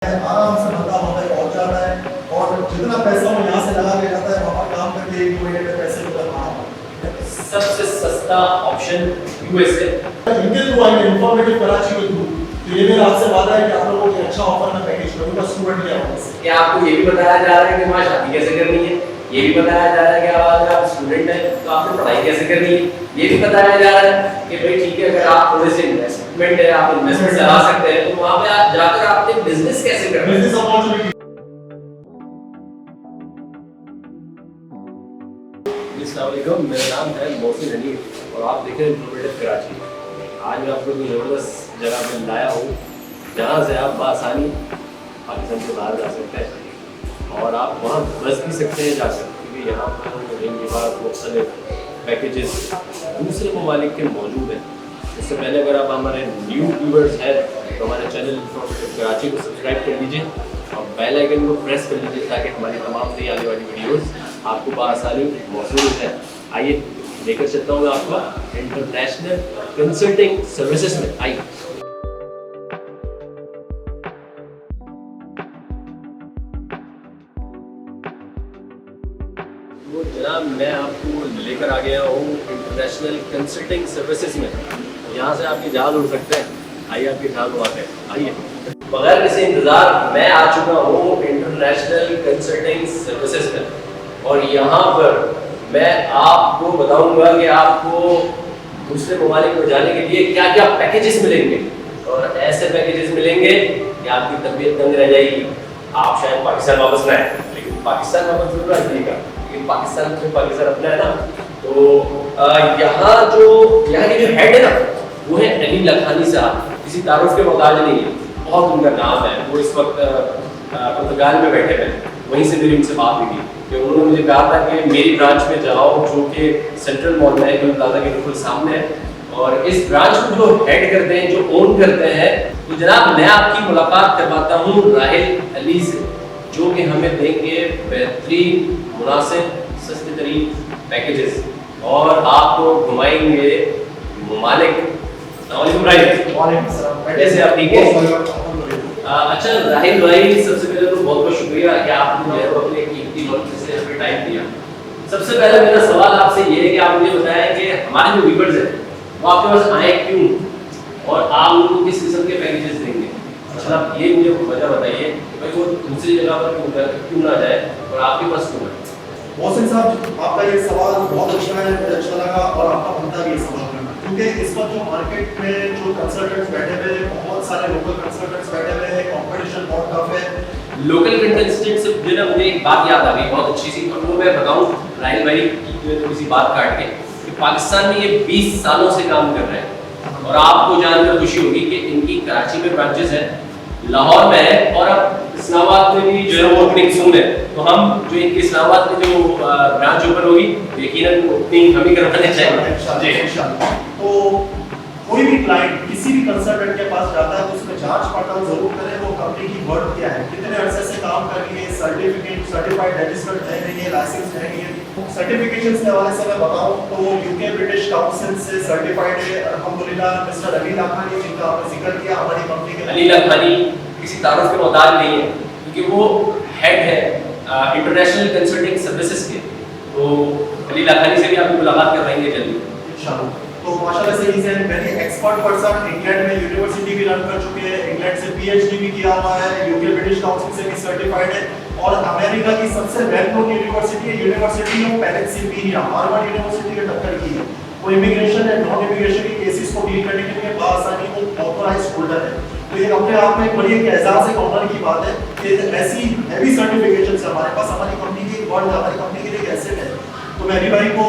आराम से बंदा वहाँ पे पहुँच जाता है और जितना पैसा वो यहाँ से लगा के जाता है वहाँ पर काम करके 1 महीने में पैसे निकल रहा है। सबसे सस्ता ऑप्शन यूएसए। इनके थ्रू आएंगे इंफॉर्मेटिव कराची के थ्रू, तो ये मेरा आपसे वादा है कि आप लोगों को अच्छा ऑफर में पैकेज करूँगा स्टूडेंट के हवाले से। क्या आपको ये भी बताया जा रहा है कि वहाँ शादी कैसे करनी है, ये भी बताया जा रहा है कि अगर आप स्टूडेंट हैं तो आपको पढ़ाई कैसे करनी है, ये भी बताया जा रहा है कि भाई ठीक है अगर आप थोड़े से इन्वेस्टमेंट है आप इन्वेस्टमेंट चला सकते हैं तो वहाँ पे आप जाकर आपने बिजनेस कैसे करना है। Business opportunity. अस्सलाम वालेकुम, मेरा नाम है मोहसिन अली और आप देख रहे हैं इंफॉर्मेटिव कराची। आज मैं आपको एक ज़बरदस्त जगह पर लाया हूँ जहाँ से आप बआसानी पाकिस्तान से बाहर जा सकते हैं और आप वहाँ बस भी सकते हैं जाकर, क्योंकि यहाँ पर इनके पास मुख्तलिफ पैकेजेस दूसरे ममालिक के मौजूद हैं। इससे पहले अगर आप हमारे न्यू व्यूवर्स हैं तो हमारे चैनल इंफॉर्मेटिव कराची को सब्सक्राइब कर लीजिए और बेल आइकन को प्रेस कर लीजिए ताकि हमारी तमाम नई आने वाली वीडियोस आपको बआसानी मौजूद है। आइए लेकर चलता हूँ मैं आपको इंटरनेशनल कंसल्टिंग सर्विसेज में। आइए तो जनाब मैं आपको लेकर आ गया हूँ इंटरनेशनल कंसल्टिंग सर्विसेज में। यहाँ से आपके जहाज उड़ सकते हैं। आइए आपके जहाज उड़ाते हैं। आइए बगैर किसी इंतजार मैं आ चुका हूँ इंटरनेशनल कंसल्टिंग सर्विसेज में और यहाँ पर मैं आपको बताऊंगा कि आपको दूसरे ममालिक में जाने के लिए क्या क्या पैकेजेस मिलेंगे और ऐसे पैकेजेस मिलेंगे कि आपकी तबीयत तंग रह जाएगी। आप शायद पाकिस्तान वापस ना आए, लेकिन पाकिस्तान वापस जरूर आइएगा, लेकिन पाकिस्तान अपना है ना। तो यहाँ के जो हेड है ना वो है अली लखानी साहब। किसी तारुफ के मोहताज नहीं है, बहुत उनका नाम है। वो इस वक्त पुर्तगाल में बैठे हुए हैं। वहीं से मेरी उनसे बात हुई कि उन्होंने मुझे कहा था कि मेरी ब्रांच में जाओ जो कि सेंट्रल मॉल में है, गुल प्लाजा के बिल्कुल सामने है, और इस ब्रांच को जो हेड करते हैं, जो ओन करते हैं, तो जनाब मैं आपकी मुलाकात करवाता हूँ राहिल अली से, जो कि हमें देंगे बेहतरीन मुनासिब सस्ते तरीन पैकेजेस और आपको घुमाएंगे ममालिक। कैसे आप ठीक है? अच्छा राहिल भाई, सबसे पहले तो बहुत बहुत शुक्रिया कि आपने जो है अपने कीमती वक्त से हमें टाइम दिया। सबसे पहले मेरा सवाल आपसे ये है कि आप मुझे बताएं कि हमारे जो व्यूअर्स हैं वो आपके पास आए क्यों और आप उनको किस किस्म के पैकेजेस देंगे। अच्छा आप ये मुझे वजह बताइए कि भाई वो दूसरी जगह पर क्यों ना जाए और आपके पास क्यों आए। मोहसिन साहब, आपका ये सवाल बहुत अच्छा है, मुझे अच्छा लगा और आपका बनता भी ये सवाल करना, क्योंकि इस वक्त जो मार्केट में जो कंसल्टेंट्स बैठे हुए हैं, बहुत सारे लोकल कंसल्टेंट्स बैठे हुए हैं, कंपटीशन बहुत टफ है। लोकल कंसल्टेंट से जो ना मुझे एक बात याद आ गई बहुत अच्छी सी, और वो मैं बताऊं राहिल भाई की जो थोड़ी सी बात काट के कि पाकिस्तान में ये 20 सालों से काम कर रहे हैं और आपको जानकर खुशी होगी कि इनकी कराची में ब्रांचेस हैं, लाहौर में है और अब इस्लामाबाद में भी जो है वो ओपनिंग सून है। तो हम जो इनकी इस्लामाबाद में जो ब्रांच ओपन होगी यकीनन ओपनिंग हम ही करवाने चाहिए इंशाल्लाह। तो कोई भी क्लाइंट किसी भी कंसल्टेंट के पास जाता है तो उसमें जांच पड़ताल जरूर करें वो कंपनी की वर्थ क्या है, कितने अरसे से काम कर रही है, सर्टिफाइड रजिस्टर्ड है नहीं है, लाइसेंस है नहीं है। सर्टिफिकेशंस के हवाले से मैं बताऊं तो यूके ब्रिटिश काउंसिल से सर्टिफाइड है अल्हम्दुलिल्लाह। मिस्टर अली लखानी जिनका आपने जिक्र किया, हमारी कंपनी के अली लखानी किसी तारुफ के मोहताज नहीं है क्योंकि वो हेड है इंटरनेशनल कंसल्टिंग सर्विसेज के। तो अली लखानी से भी आपकी मुलाकात करवाएंगे जल्दी इंशाल्लाह। तो माशाल्लाह से is an very expert person, England में यूनिवर्सिटी भी रन कर चुके हैं, इंग्लैंड से पीएचडी भी किया हुआ है, यूके ब्रिटिश काउंसिल से भी सर्टिफाइड है और अमेरिका की सबसे वेल नोन यूनिवर्सिटी है university of peninsula, Harvard university के टक्कर की है। वो इमिग्रेशन एंड नॉन इमिग्रेशन के केसेस को डील करने के लिए बआसानी वो ऑथराइज्ड होल्डर है। तो ये अपने आप में एक बड़ी एक एहसास है, ऑनर की बात है कि ऐसी हैवी सर्टिफिकेशंस हमारे पास, हमारी कंपनी की वर्ल्ड हमारी कंपनी के लिए एक एसेट है। तो मैं अली भाई को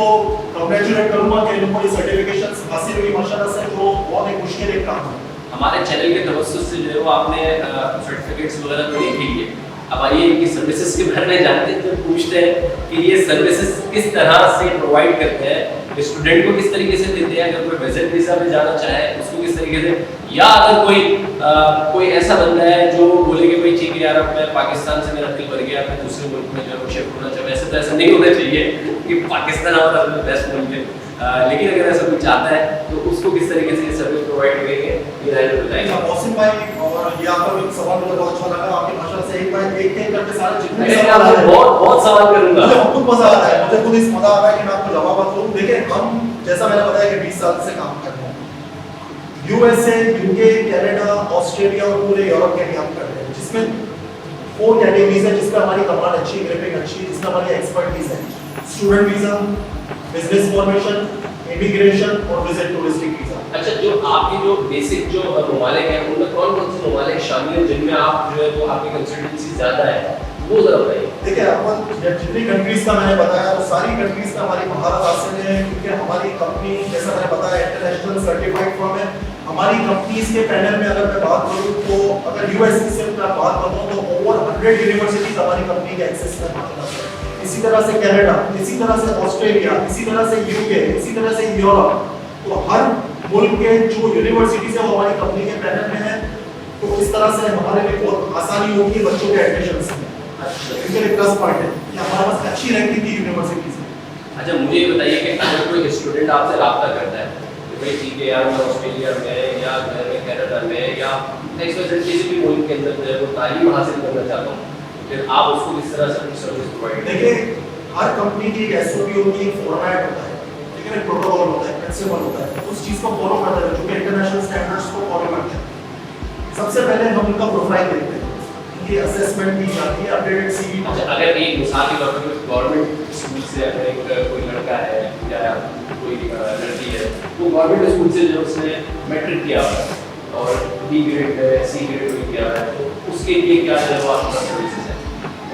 कांग्रेचुलेट करूंगा कि इनको ये सर्टिफिकेशंस हासिल हुई माशाल्लाह से, जो बहुत एक मुश्किल एक काम है। हमारे चैनल के तवज्जुह से जो है वो आपने सर्टिफिकेट्स वगैरह तो देख ही लिए। अब आइए इनकी सर्विसेज के बारे में जानते हैं, तो पूछते हैं कि ये सर्विसेज किस तरह से प्रोवाइड करते हैं, स्टूडेंट को किस तरीके से देते हैं, अगर कोई विजिट वीजा में जाना चाहे उसको किस तरीके से, या अगर कोई ऐसा बंदा है जो बोले कि भाई ठीक है यार अब मैं पाकिस्तान से मेरा दिल भर गया, मैं दूसरे मुल्क में जो है शिफ्ट होना चाहूँ। ऐसे तो ऐसा नहीं होना चाहिए कि पाकिस्तान हमारा बेस्ट मुल्क है, लेकिन अगर ऐसा कोई चाहता है तो उसको किस तरीके से सर्विस प्रोवाइड करेंगे ये राइट बताएंगे। मौसम भाई, और ये आपका भी सवाल मुझे बहुत अच्छा लगा। आपकी भाषा से एक बार एक करके सारे जितने मैं सवाल आपसे आए, बहुत बहुत सवाल करूंगा। मुझे खुद मजा आ रहा है, मुझे खुद इस मजा आ रहा है कि मैं आपको जवाब दूं। देखिए, हम जैसा मैंने बताया कि 20 साल से काम कर रहे हैं, यूएसए, यूके, कनाडा, ऑस्ट्रेलिया और पूरे यूरोप के लिए हम कर रहे हैं, जिसमें 4 कैटेगरीज है जिसमें हमारी कमांड अच्छी, ग्रिपिंग अच्छी, जिसमें हमारी एक्सपर्टीज है। Student visa, business formation, immigration और विजिट टूरिस्टिक वीजा। अच्छा, जो आपके जो बेसिक जो ममालिक हैं उनमें कौन कौन से ममालिक शामिल हैं जिनमें आप जो है वो आपकी कंसल्टेंसी ज्यादा है, वो जरा बताइए। देखिए, अपन जितनी कंट्रीज का मैंने बताया वो सारी कंट्रीज का हमारी महारत हासिल है, क्योंकि हमारी कंपनी जैसा मैंने बताया इंटरनेशनल सर्टिफाइड फर्म है। हमारी कंपनीज के पैनल में अगर मैं बात करूं तो अगर यूएस से मैं बात करूं तो ओवर 100 यूनिवर्सिटीज हमारी कंपनी के एक्सेस में मौजूद है। इसी तरह से कनाडा, इसी तरह से ऑस्ट्रेलिया, इसी तरह से यूके, इसी तरह से यूरोप, तो हर मुल्क के जो यूनिवर्सिटीज है वो हमारी कंपनी के पैनल में है। तो इस तरह से हमारे लिए बहुत आसानी होगी बच्चों के एडमिशन में। अच्छा, इसके लिए प्लस पॉइंट है कि हमारे पास अच्छी रैंकिंग की यूनिवर्सिटीज है। अच्छा, मुझे ये बताइए कि अगर कोई स्टूडेंट आपसे रब्ता करता है तो भाई ठीक है यार, मैं ऑस्ट्रेलिया में या मैं कनाडा में या किसी भी मुल्क के अंदर जो है वो तालीम हासिल करना चाहता हूँ, फिर आप उसको किस तरह से अपनी सर्विस प्रोवाइड करेंगे? देखिए, हर कंपनी की एक एसओपी होती है, एक फॉर्मेट होता है, ठीक है, एक प्रोटोकॉल होता है, प्रिंसिपल होता है, उस चीज को फॉलो करते हैं जो कि इंटरनेशनल स्टैंडर्ड्स को फॉलो करते हैं। सबसे पहले हम उनका प्रोफाइल देखते हैं, उनकी असेसमेंट की जाती है, अपडेटेड सीवी। अच्छा, अगर एक मिसाल के तौर पर गवर्नमेंट स्कूल से अगर एक कोई लड़का है या कोई लड़की है, वो गवर्नमेंट स्कूल से जो उसने मैट्रिक किया हुआ है और बी ग्रेड है, सी ग्रेड में किया हुआ है, तो उसके लिए क्या है वो आपका सर्विसेज है?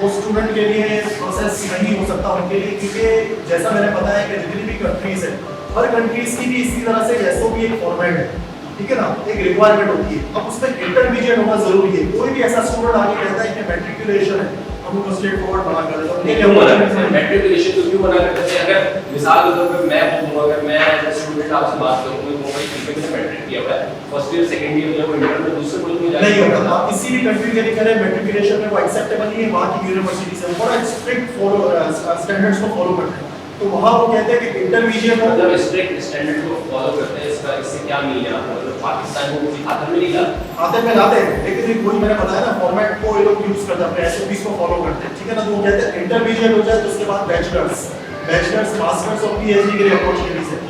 वो स्टूडेंट के लिए प्रोसेस नहीं हो सकता उनके लिए, क्योंकि जैसा मैंने बताया कि जितनी भी कंट्रीज है, हर कंट्रीज की भी इसी तरह से एसओपी एक फॉर्मेट है, ठीक है ना, एक रिक्वायरमेंट होती है। अब उसमें इंटरमीडिएट होना जरूरी है। कोई भी ऐसा स्टूडेंट आगे कहता है कि मैट्रिकुलेशन है, हम उनको स्ट्रेट फॉरवर्ड बना कर देते हैं। नहीं, क्यों मना करते हैं? मैट्रिकुलेशन तो क्यों मना करते हैं? अगर मिसाल के तौर पे मैं बोलूँ, अगर मैं एज अ स्टूडेंट आपसे बात करूँ तो मोबाइल ठीक है, मैंने मैट्रिक किया हुआ है, फर्स्ट ईयर सेकंड ईयर में वो इंटर में दूसरे मुल्क में नहीं होगा। जाके आप किसी भी कंट्री के लिए करें मैट्रिकुलेशन में वो एक्सेप्टेबल नहीं है। वहाँ की यूनिवर्सिटी से बड़ा स्ट्रिक्ट फॉलो स्टैंडर्ड्स को फॉलो करते हैं, तो वहाँ वो कहते हैं कि इंटरमीडिएट हो। मतलब स्ट्रिक्ट स्टैंडर्ड को फॉलो करते हैं, इसका इससे क्या मीन है? मतलब पाकिस्तान को किसी खाते में नहीं लाते? खाते में लाते हैं, लेकिन वही मैंने बताया ना, फॉर्मेट को ये लोग यूज करते हैं, अपने एसओपीज को फॉलो करते हैं, ठीक है ना। तो वो कहते हैं इंटरमीडिएट हो जाए तो उसके बाद बैचलर्स, मास्टर्स और पीएचडी के लिए अपॉर्चुनिटीज है,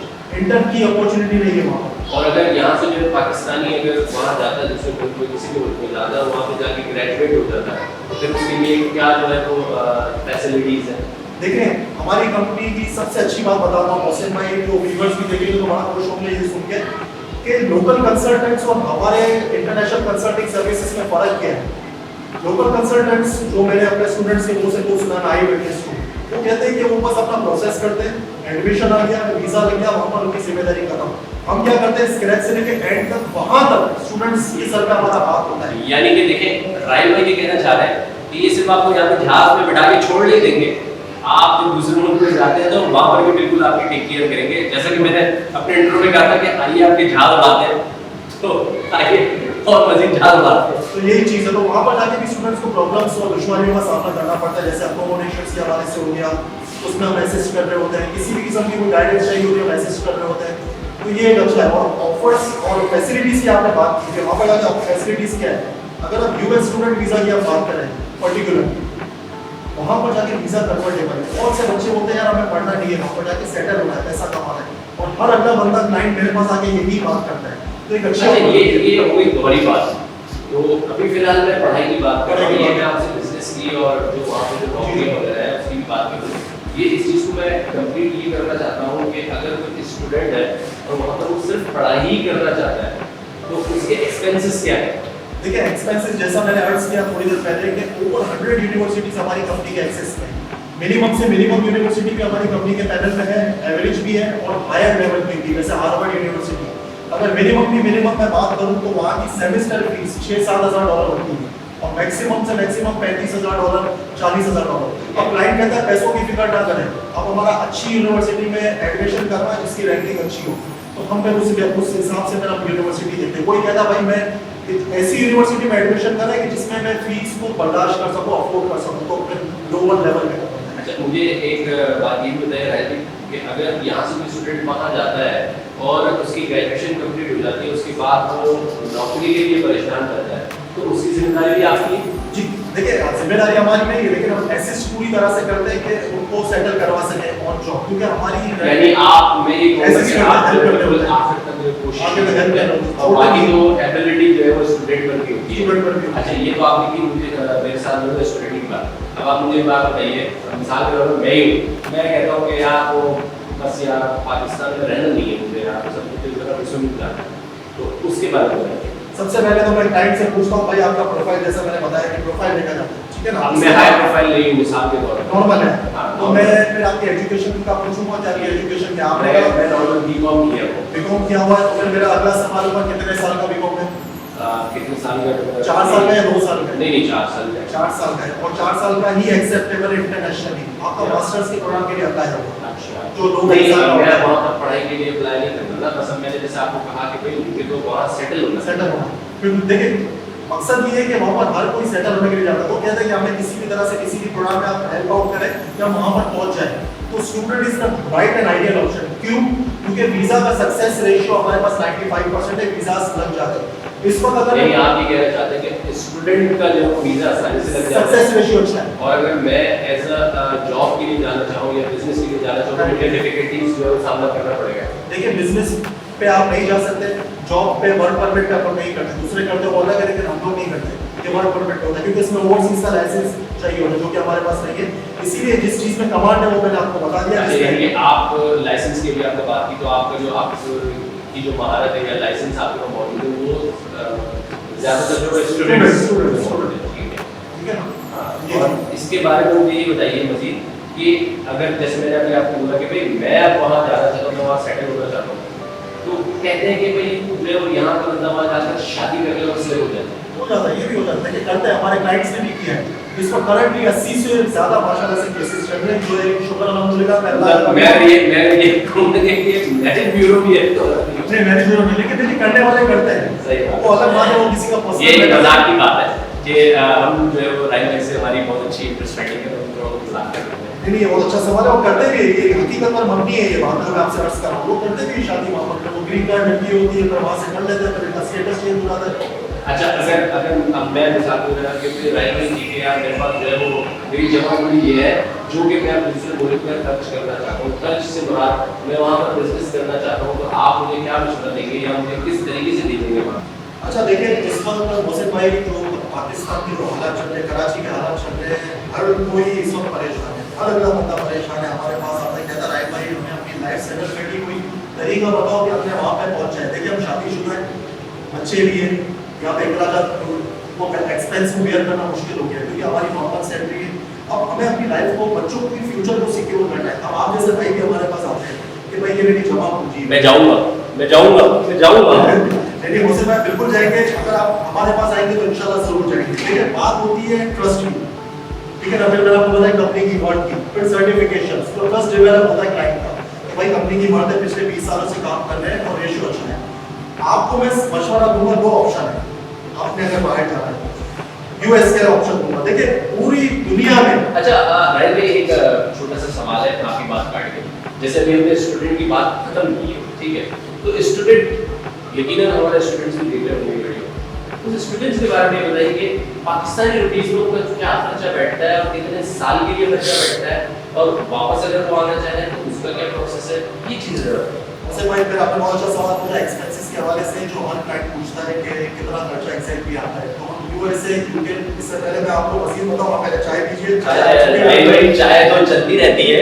इंटर की अपॉर्चुनिटी नहीं है वहाँ। और अगर यहाँ से जो पाकिस्तानी अगर वहाँ जाता है दूसरे मुल्क में, किसी भी मुल्क में जाता है, वहाँ पे जाके ग्रेजुएट हो जाता है, तो फिर उसके लिए क्या जो है वो फैसिलिटीज है? देखें, हमारी कंपनी की सबसे अच्छी बात बताता हूँ मोहसिन भाई, जो व्यूअर्स भी देखेंगे तो बड़ा खुश होंगे ये सुन के कि लोकल कंसल्टेंट्स और हमारे इंटरनेशनल कंसल्टिंग सर्विसेज में फर्क क्या है। लोकल कंसल्टेंट्स जो मैंने अपने स्टूडेंट्स के मुंह से कुछ सुना आई विटनेस को, वो कहते हैं कि वो बस अपना प्रोसेस करते हैं, एडमिशन आ गया, वीजा लग गया, वहाँ पर उनकी जिम्मेदारी खत्म। हम क्या करते हैं, स्क्रैच से लेके एंड तक वहाँ तक स्टूडेंट्स के सर पे हमारा हाथ होता है। यानी कि देखें, राइल भाई ये कहना चाह रहे हैं कि ये सिर्फ आपको यहाँ पे जहाज में बिठा के छोड़ नहीं देंगे, आप जब दूसरे मुल्क में जाते हैं तो वहाँ पर भी बिल्कुल आपकी टेक केयर करेंगे। जैसा कि मैंने अपने इंटरव्यू में कहा था कि आइए आपके जहाज उड़ाते हैं, तो आइए और मजीद जहाज उड़ाते हैं। तो यही चीज़ है, तो वहाँ पर जाके भी स्टूडेंट्स को प्रॉब्लम्स और दुश्मनियों का सामना करना पड़ता है, जैसे अकोमोडेशन के हवाले से हो गया, उसमें हम असिस्ट कर रहे होते हैं, किसी भी किस्म की कोई गाइडेंस चाहिए होती है हम असिस्ट कर रहे होते हैं। तो ये एक अच्छा है। और ऑफर्स और फैसिलिटीज़ की आपने बात की है, वहाँ पर जाकर फैसिलिटीज़ क्या है। अगर आप यूएस स्टूडेंट वीज़ा की आप बात करें पर्टिकुलर, वहाँ पर जाके वीज़ा कन्वर्टेबल है। बहुत से बच्चे बोलते हैं यार हमें पढ़ना नहीं है, वहाँ पर जाके सेटल होना है, पैसा कमाना है, और हर अगला बंदा क्लाइंट मेरे पास आके यही बात करता है। तो एक अच्छा ये हो गई दोहरी बात। तो अभी फिलहाल मैं पढ़ाई की बात कर रहा हूँ, ये मैं आपसे बिजनेस की और जो वहाँ पे जो नौकरी वगैरह है उसकी भी बात करूँ। ये इस चीज़ को मैं कंप्लीट ये करना चाहता हूँ कि अगर कोई स्टूडेंट है और वहाँ पर वो सिर्फ पढ़ाई ही करना चाहता है तो उसके एक्सपेंसेस क्या है? देखिए, एक्सपेंसेस जैसा मैंने अर्ज किया थोड़ी देर पहले कि ओवर 100 यूनिवर्सिटीज हमारी कंपनी के एक्सेस में, मिनिमम से मिनिमम यूनिवर्सिटी भी हमारी कंपनी के पैनल में है, एवरेज भी है और हायर लेवल पे भी, जैसे हार्वर्ड यूनिवर्सिटी। अगर मिनिमम मैं बात करूं तो वहाँ की सेमेस्टर फीस $6,000-7,000 होती है और मैक्सिमम से मैक्सिमम $35,000, $40,000। अब क्लाइंट कहता है पैसों की फिक्र ना करें, अब हमारा अच्छी यूनिवर्सिटी में एडमिशन करना है जिसकी रैंकिंग अच्छी हो, तो हम फिर उस हिसाब से फिर हम यूनिवर्सिटी देखते हैं। कोई कहता भाई मैं ऐसी यूनिवर्सिटी में एडमिशन करा है कि जिसमें मैं फीस को बर्दाश्त कर सकूं, अफोर्ड कर सकूं, तो फिर लोअर लेवल में। अच्छा, मुझे एक बात ये बताइए राजीव, कि अगर यहाँ से कोई स्टूडेंट वहाँ जाता है और उसकी ग्रेजुएशन कंप्लीट हो जाती है, उसके बाद वो नौकरी के लिए परेशान रहता है, तो उसकी जिम्मेदारी भी आपकी। जी देखिए, जिम्मेदारी हमारी नहीं है, लेकिन हम असिस्ट पूरी तरह से करते हैं कि उनको सेटल करवा सके ऑन जॉब, क्योंकि हमारी यानी आप मैं ये कहूँगा कि आप हेल्प करते बिल्कुल हैं, आप तक कोशिश आगे में हेल्प करते हैं। और बाकी तो एबिलिटी जो है वो स्टूडेंट बन के होती है। स्टूडेंट बन के। अच्छा, ये तो आपने की मुझे मेरे साथ में स्टूडेंट की बात। अब आप मुझे बात बताइए, मिसाल के तौर पर मैं ही हूँ, मैं कहता हूँ कि यार वो बस यार पाकिस्तान में रहना नहीं है मुझे, यार सब कुछ इस तरह सुन जाना है, तो उसके बारे में बताइए। सबसे पहले तो मैं क्लाइंट से पूछता हूँ भाई आपका प्रोफाइल, जैसा मैंने बताया कि प्रोफाइल देखा जाता है, ठीक है ना। अब मैं हाई प्रोफाइल नहीं हूँ मिसाल के तौर पर, नॉर्मल है, हाँ, तो मैं फिर आपकी एजुकेशन का पूछूंगा कि आपकी एजुकेशन क्या आपने मैं नॉर्मल बीकॉम किया हूँ। बीकॉम किया हुआ है, तो फिर मेरा अगला सवाल होगा कितने साल का बीकॉम है? कितने साल का? 4 साल का या 2 साल का? नहीं 4 साल का। 4 साल का है, और 4 साल का ही एक्सेप्टेबल इंटरनेशनली आपका मास्टर्स के प्रोग्राम के लिए अप्लाई होगा। अच्छा, जो लोग नहीं एग्जाम मैं होगा वहाँ पर पढ़ाई के लिए अप्लाई नहीं करना ना, बस अब मैंने जैसे आपको कहा कि भाई उनके तो वहाँ सेटल होना सेटल होना, फिर देखिए मकसद ये है कि वहाँ पर हर कोई सेटल होने के लिए जाता है, वो कहते हैं कि हमें किसी भी तरह से किसी भी प्रोग्राम में आप हेल्प आउट करें कि हम वहाँ पर पहुँच जाए, तो student is the right and ideal option. क्यों? क्योंकि वीजा का सक्सेस रेशियो हमारे पास 95% है, वीजा लग जाते हैं इस वक्त। अगर नहीं आप ये कहना चाहते हैं कि स्टूडेंट का जो वीजा आसानी से लग जाता है, सक्सेस रेशियो अच्छा है, और अगर मैं एज अ जॉब के लिए जाना चाहूँ या बिजनेस के लिए जाना चाहूँ तो मुझे डिफिकल्टीज जो है वो सामना करना पड़ेगा। देखिए बिजनेस पे आप नहीं जा सकते, जॉब पे वर्क परमिट पे आप लोग नहीं करते, दूसरे करते हो अलग है, लेकिन हम लोग नहीं करते, ये वर्क परमिट होता है क्योंकि इसमें ओवरसीज का लाइसेंस चाहिए होता है, जो कि हमारे पास नहीं है। इसीलिए जिस चीज में कमांड है वो मैंने आपको बता दिया। अच्छा, यानी आप लाइसेंस के लिए आपने बात की, तो आपका जो आपकी जो महारत है या लाइसेंस आपके पास मौजूद है वो ज़्यादातर जो स्टूडेंट ठीक है ना। हाँ, और इसके बारे में मुझे ये बताइए मजीद कि अगर जैसे मैंने अभी आपको बोला कि भाई मैं अब वहाँ जाना चाहता हूँ, मैं वहाँ सेटल होना चाहता हूँ, तो कहते हैं कि भाई जो है वो यहाँ पर बंदा वहाँ जाकर शादी कर ले और सेव हो जाता है। हो जाता है, ये भी हो जाता है कि करते हैं, हमारे क्लाइंट्स ने भी किया है। इस पर करंटली 80 से ज्यादा माशाल्लाह से केसेस चल रहे हैं, जो है शुक्र अल्हम्दुलिल्लाह पहला मैं ये कहूँगा कि मैरिज ब्यूरो भी है तो अपने मैरिज ब्यूरो में, लेकिन देखिए करने वाले करते हैं, सही बात। वो अलग बात है, वो किसी का ये पर्सनल मजाक की बात है कि हम जो है वो राइट से हमारी बहुत अच्छी अंडरस्टैंडिंग है, तो हम मजाक कर रहे हैं। नहीं, ये बहुत अच्छा सवाल है, वो करते भी है, ये हकीकत पर मबनी है ये बात जो मैं आपसे अर्ज कर रहा हूँ, वो करते भी है शादी वहाँ पर, वो ग्रीन कार्ड लड़की होती है, फिर वहाँ से कर लेते हैं, फिर इनका स्टेटस चेंज हो जाता है। अच्छा, अगर अब मैं मिसाल के तौर पे राइट में ठीक है यार, मेरे पास जो है वो मेरी जमा पूरी ये है जो कि मैं दूसरे मुल्क में खर्च करना चाहता हूँ, खर्च से मुराद मैं वहाँ पर बिजनेस करना चाहता हूँ, तो आप मुझे क्या मशवरा देंगे या मुझे किस तरीके से दे देंगे वहाँ? अच्छा देखिए, इस वक्त मोहसिन भाई जो पाकिस्तान के जो हालात चल रहे हैं, कराची के हालात चल रहे हैं, हर कोई इस वक्त परेशान है, हर अगला बंदा परेशान है। हमारे पास आता है कहता राइट भाई हमें अपनी लाइफ सेटल करने कोई तरीका बताओ कि अपने वहाँ पे पहुँच जाए। देखिए हम शादीशुदा हैं, बच्चे भी हैं, यहाँ पे अखराजात वो एक्सपेंस को बेयर करना मुश्किल हो गया क्योंकि हमारी नॉर्मल सैलरी है। अब हमें अपनी लाइफ को, बच्चों को, फ्यूचर को सिक्योर करना है। अब आप जैसे भाई भी हमारे पास आते हैं कि भाई ये मेरी जमा पूंजी है, मैं जाऊँगा। नहीं मोहसिन भाई बिल्कुल जाएंगे, अगर आप हमारे पास आएंगे तो इंशाल्लाह जरूर जाएंगे। लेकिन बात होती है ट्रस्ट की, ठीक है ना। फिर मैंने आपको बताया कंपनी की वर्ड की, फिर सर्टिफिकेशन, तो ट्रस्ट डेवलप होता है क्लाइंट का कि भाई कंपनी की वर्ड है, पिछले 20 सालों से काम कर रहे हैं और रेशियो अच्छा है। आपको मैं मशवरा दूंगा, 2 ऑप्शन है, आपने अगर बाहर जाना है यूएस का ऑप्शन दूंगा। देखिए पूरी दुनिया में, अच्छा राइट भाई एक छोटा सा सवाल है आपकी बात काट के, जैसे अभी हमने स्टूडेंट की बात खत्म की है, ठीक है, तो स्टूडेंट यकीनन हमारे स्टूडेंट्स भी देख रहे होंगे वीडियो, तो स्टूडेंट्स के बारे में बताइए कि पाकिस्तानी रुपीस में उनका क्या खर्चा बैठता है और कितने साल के लिए खर्चा बैठता है, और वापस अगर वो आना चाहे तो उसका क्या प्रोसेस है, ये चीज़ वैसे भाई फिर आपने बहुत अच्छा सवाल पूछा एक्सपेंसेस के हवाले से, जो हर क्लाइंट पूछता है कि कितना खर्चा एग्जैक्टली आता है। तो हम यूएसए यूके, इससे पहले मैं आपको मज़ीद बताऊं, आप पहले चाय पीजिए। चाय तो चलती रहती है,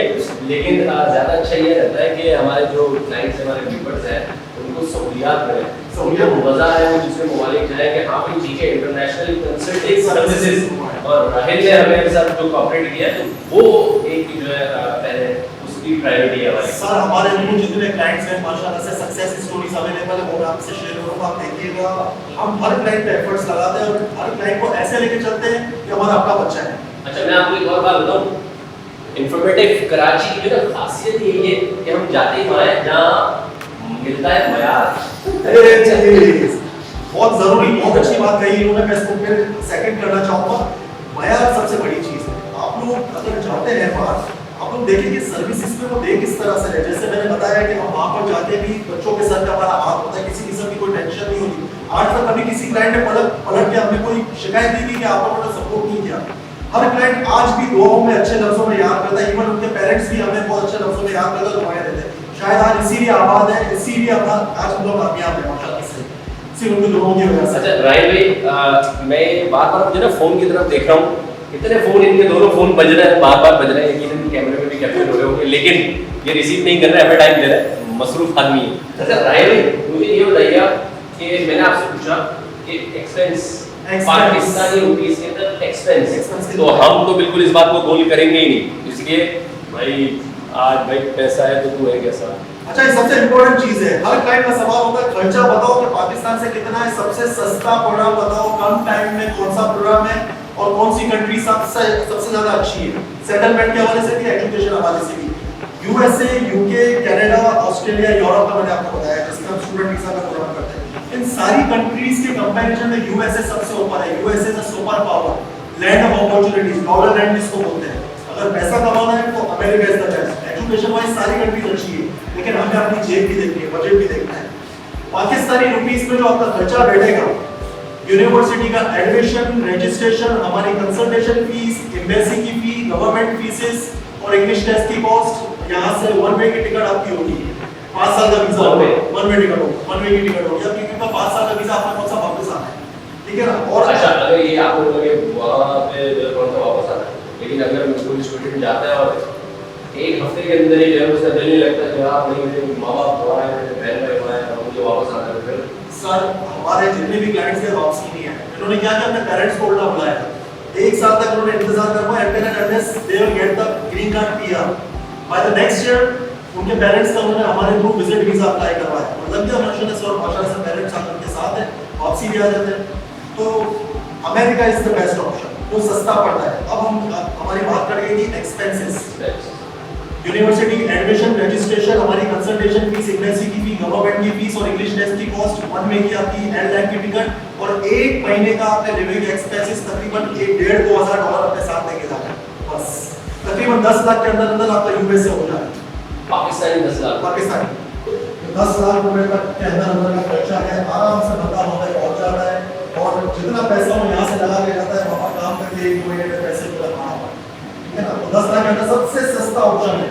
लेकिन ज़्यादा अच्छा ये रहता है कि हमारे जो क्लाइंट्स हमारे व्यूअर्स हैं उनको सहूलियात मिले, सहूलियत मज़ा आए, वो जिसमें ममालिक जाए कि हाँ भाई ठीक है इंटरनेशनल कंसल्टिंग सर्विसेज, और राहिल ने हमें साथ जो कॉपरेट किया है तो वो एक जो है पहले उसकी प्रायोरिटी है हमारी। सर हमारे जो जितने क्लाइंट्स हैं माशाल्लाह से सक्सेस स्टोरीज अवेलेबल है, वो मैं आपसे शेयर करूंगा, आप देखिएगा। हम हर क्लाइंट पे एफर्ट्स लगाते हैं और हर क्लाइंट को ऐसे लेके चलते हैं कि हमारा अपना बच्चा है। अच्छा मैं आपको एक और बात बताऊं, इन्फॉर्मेटिव कराची की जो ना खासियत यही है कि हम जाते ही वहाँ जहाँ मिलता है मयार। बहुत जरूरी, बहुत अच्छी बात कही इन्होंने, मैं इसको फिर सेकंड करना चाहूंगा। मयार सबसे बड़ी चीज है। आप लोग अगर जाते हैं बाहर, आप हम देखेंगे सर्विसेज में वो दे किस तरह से है। जैसे मैंने बताया कि हम वहाँ पर जाके भी बच्चों के सर पे हमारा हाथ होता है, किसी किस्म की कोई टेंशन नहीं होती। आज तक कभी किसी क्लाइंट ने पलट के हमने कोई शिकायत नहीं की कि आप लोगों ने सपोर्ट नहीं किया। हर क्लाइंट आज भी दुआओं में अच्छे लफ्जों में याद करता है, इवन उनके पेरेंट्स भी हमें बहुत अच्छे लफ्जों में याद करते दुआएं देते हैं। शायद आज इसीलिए आबाद है, इसीलिए आज हम लोग कामयाब हैं माशाल्लाह से, सिर्फ उनके दुआओं की वजह से। अच्छा राहिल भाई, मैं बार-बार मुझे ना फोन की तरफ देख रहा हूँ, इतने फोन, इनके दोनों फोन बज रहे हैं, बार-बार बज रहे हैं, यकीनन कैमरे में भी कैप्चर हो रहे होंगे, लेकिन ये रिसीव नहीं कर रहे हैं, हमें टाइम दे रहे हैं, मसरूफ आदमी है। अच्छा राहिल भाई, मुझे ये बताइए कि मैंने आपसे पूछा कि एक्सपेंस पाकिस्तानी रुपीस के अंदर एक्सपेंस, तो हम तो बिल्कुल इस बात को गोल करेंगे ही नहीं, इसलिए भाई आज भाई पैसा है तो तू है कैसा। अच्छा, ये सबसे इम्पोर्टेंट चीज है। हर क्लाइंट का सवाल होता है खर्चा बताओ कि पाकिस्तान से कितना है, सबसे सस्ता प्रोग्राम बताओ, कम टाइम में कौन सा प्रोग्राम है और कौन सी कंट्री सबसे ज्यादा अच्छी है, सेटलमेंट के हवाले से भी, एजुकेशन हवाले से भी। USA, UK, Canada, Australia, Europe का मैंने आपको बताया जिसका हम स्टूडेंट वीजा का प्रोग्राम करते हैं। इन सारी कंट्रीज के कंपैरिजन में यूएसए सबसे ऊपर है। USA is a super power, land of opportunities, dollar land जिसको बोलते हैं। अगर पैसा कमाना है तो America is the best. Education wise सारी कंट्रीज अच्छी है, लेकिन हमें अपनी जेब भी देखनी है, बजट भी देखना है। पाकिस्तानी रुपीस में जो आपका खर्चा बैठेगा, यूनिवर्सिटी का एडमिशन, रजिस्ट्रेशन, हमारी कंसल्टेशन फीस, एम्बेसी की फी, गवर्नमेंट फीसेस और इंग्लिश टेस्ट की कॉस्ट, यहाँ से वन वे की टिकट आपकी होगी, 5 साल का वीजा होगा, वन वे टिकट होगा, वन वे की टिकट होगी। अब क्योंकि 5 साल का वीजा आपका कौन सा वापस आना है, ठीक है ना। और अच्छा, अगर ये आप लोगों के वहाँ पे कौन सा वापस आना है, लेकिन अगर कोई स्टूडेंट जाता है और एक हफ्ते के अंदर ही जो है उसे दिल नहीं लगता कि आप नहीं, मेरे माँ बाप हुआ है, मेरे बहन भाई हुआ है और मुझे वापस आना है, फिर सर हमारे जितने भी क्लाइंट्स के वापसी नहीं है, इन्होंने क्या किया, अपने पेरेंट्स को उल्टा बुलाया, 1 साल तक उन्होंने इंतजार करवाया, attendance they will get the green card PR by the next year. उनके पेरेंट्स का उन्होंने हमारे थ्रू विजिट वीजा अप्लाई करवाया, मतलब कि माशाल्लाह से और माशाल्लाह से पेरेंट्स उनके साथ है, वापसी भी आ जाते हैं। तो America is the best option, वो सस्ता पड़ता है। अब हम हमारी बात करेंगे कि एक्सपेंसेस, यूनिवर्सिटी एडमिशन, रजिस्ट्रेशन, हमारी कंसल्टेशन फीस, एम्बेसी की फी, गवर्नमेंट की फीस और इंग्लिश टेस्ट की कॉस्ट, वन वे की आपकी एयरलाइन की टिकट और 1 महीने का आपके लिविंग एक्सपेंसेस तकरीबन 1.5-2 हज़ार डॉलर अपने साथ लेके जाना है, बस तकरीबन 10 लाख के अंदर अंदर आपका यूएस से हो जाए। पाकिस्तानी 10 लाख, पाकिस्तानी 10 लाख रुपए तक के अंदर अंदर का खर्चा है, आराम से बंदा वहाँ पे पहुँच जाता है और जितना पैसा वो यहाँ से लगा के जाता है वहाँ काम करके 1 महीने में पैसे को लगा, ठीक है ना। तो 10 लाख के अंदर सबसे सस्ता ऑप्शन है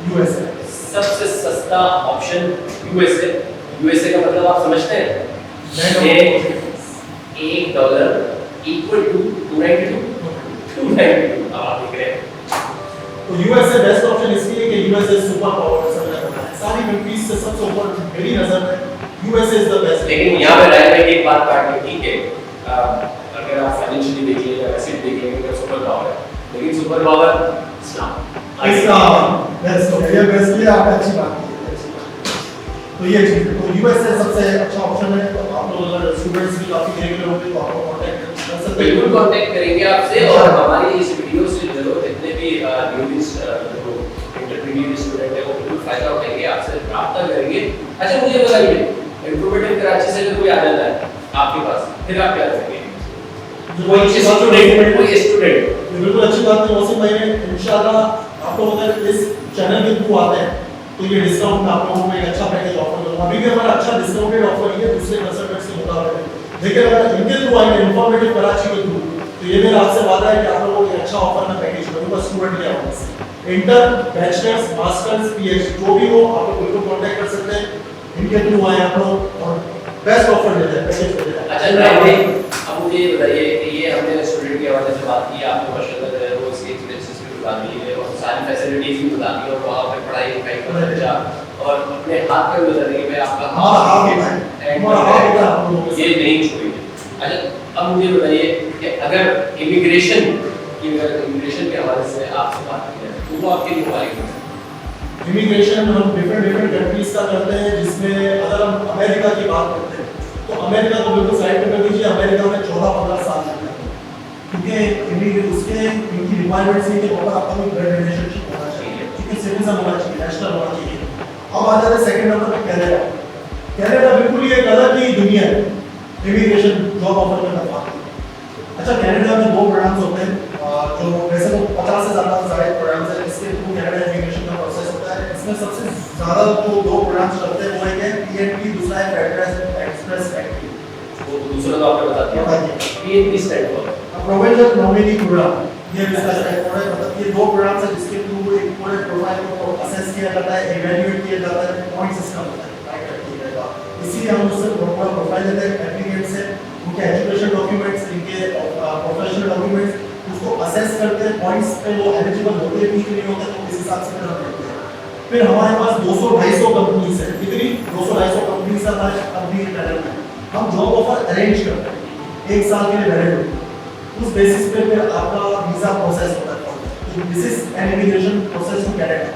यूएसए, सबसे सस्ता ऑप्शन यूएसए। यूएसए का मतलब आप समझते हैं, $1 इक्वल टू 292। अब आप देख रहे हैं, तो यूएसए बेस्ट ऑप्शन इसलिए कि यूएसए सुपर पावर है, सारी कंट्रीज से सबसे ऊपर मेरी नजर में यूएसए इज द बेस्ट। लेकिन यहाँ पे राय में एक बात काट के, ठीक है, अगर आप फाइनेंशियली देख लीजिए, एसिड देख लीजिए, तो सुपर पावर है, लेकिन सुपर पावर इस्लाम, बेस्ट हो गया, बेस्ट के लिए आपने अच्छी बात की है, अच्छी बात। तो ये चीज, तो यूएसए सबसे अच्छा ऑप्शन है। तो आप लोग अगर स्टूडेंट्स भी काफी रेगुलर होंगे तो आपको कांटेक्ट कर सकते हैं, बिल्कुल कांटेक्ट करेंगे आपसे। और हमारी इस वीडियो से जरूर जितने भी न्यूज़ जो इंटरमीडिएट स्टूडेंट है वो बिल्कुल फायदा उठाएंगे, आपसे राब्ता करेंगे। अच्छा मुझे बताइए, इंप्रूवमेंट कराची से अगर कोई आ जाता है आपके पास, फिर आप क्या करेंगे? कोई स्टूडेंट बिल्कुल अच्छी बात है मौसम भाई ने, इंशाल्लाह आप लोग अगर इस चैनल के थ्रू आते हैं तो ये डिस्काउंट में आप लोगों को एक अच्छा पैकेज ऑफर करूंगा। अभी भी हमारा अच्छा डिस्काउंटेड ऑफर है दूसरे कंसल्टेंट्स के मुकाबले, लेकिन अगर इनके थ्रू आएंगे इंफॉर्मेटिव कराची के थ्रू, तो ये मेरा आपसे वादा है कि आप लोगों को एक अच्छा ऑफर में पैकेज करूंगा स्टूडेंट के हवाले से। इंटर, बैचलर्स, मास्टर्स, पीएचडी जो भी हो आप लोग बिल्कुल कांटेक्ट कर सकते हैं, इनके थ्रू आए आप लोग और बेस्ट ऑफर देते हैं, पैकेज देते हैं। अच्छा अब मुझे ये बताइए कि ये हमने स्टूडेंट के हवाले से बात की, आपको माशाल्लाह जो है वो इसके एक्सपीरियंसेस भी बता दिए और सारी फैसिलिटीज भी बता दी और वहाँ पे पढ़ाई लिखाई का खर्चा और अपने हाथ पे बता देंगे भाई आपका हाथ ये नहीं छोड़िए। अच्छा अब मुझे बताइए कि अगर इमिग्रेशन के हवाले से आपसे बात की जाए तो वो आपके लिए क्या है? इमिग्रेशन हम डिफरेंट कंट्रीज का करते हैं, जिसमें अगर हम अमेरिका की बात करते हैं तो अमेरिका को बिल्कुल साइड पे कर दीजिए। अमेरिका में 14-15 साल लगते हैं, क्योंकि उसके इनकी रिक्वायरमेंट्स है कि ऊपर आपका कोई ब्लड रिलेशनशिप होना चाहिए, क्योंकि सिटीजन होना चाहिए, नेशनल होना चाहिए। अब आ जाते हैं सेकंड नंबर पे कनाडा। कनाडा बिल्कुल ही एक अलग ही दुनिया है इमिग्रेशन जॉब ऑफर करने का। अच्छा कनाडा में 2 प्रोग्राम्स होते हैं जो वैसे तो 50 से ज़्यादा प्रोग्राम्स हैं, जिसके through Canada PNP stand for provisional nominee program, ये इसका स्टैंड फॉर है। मतलब ये दो प्रोग्राम है जिसके थ्रू एक पूरे प्रोफाइल को असेस किया जाता है, इवैल्यूएट किया जाता है, पॉइंट सिस्टम होता है, राइट किया जाता है। इसीलिए हम उससे प्रॉपर प्रोफाइल लेते हैं एप्लीकेंट से, उनके एजुकेशन डॉक्यूमेंट्स, इनके प्रोफेशनल डॉक्यूमेंट्स, उसको असेस करते हैं, पॉइंट्स पे वो एलिजिबल होते हैं कि नहीं होते, तो इस हिसाब से फिर हम करते हैं। फिर हमारे पास 200-250 कंपनीज है, कितनी 200-250 कंपनीज हमारे कंपनी के पैनल में हम जॉब ऑफर अरेंज करते हैं, 1 साल के लिए वैलिड, उस बेसिस पे फिर आपका वीजा प्रोसेस होता है। This is an immigration process to Canada.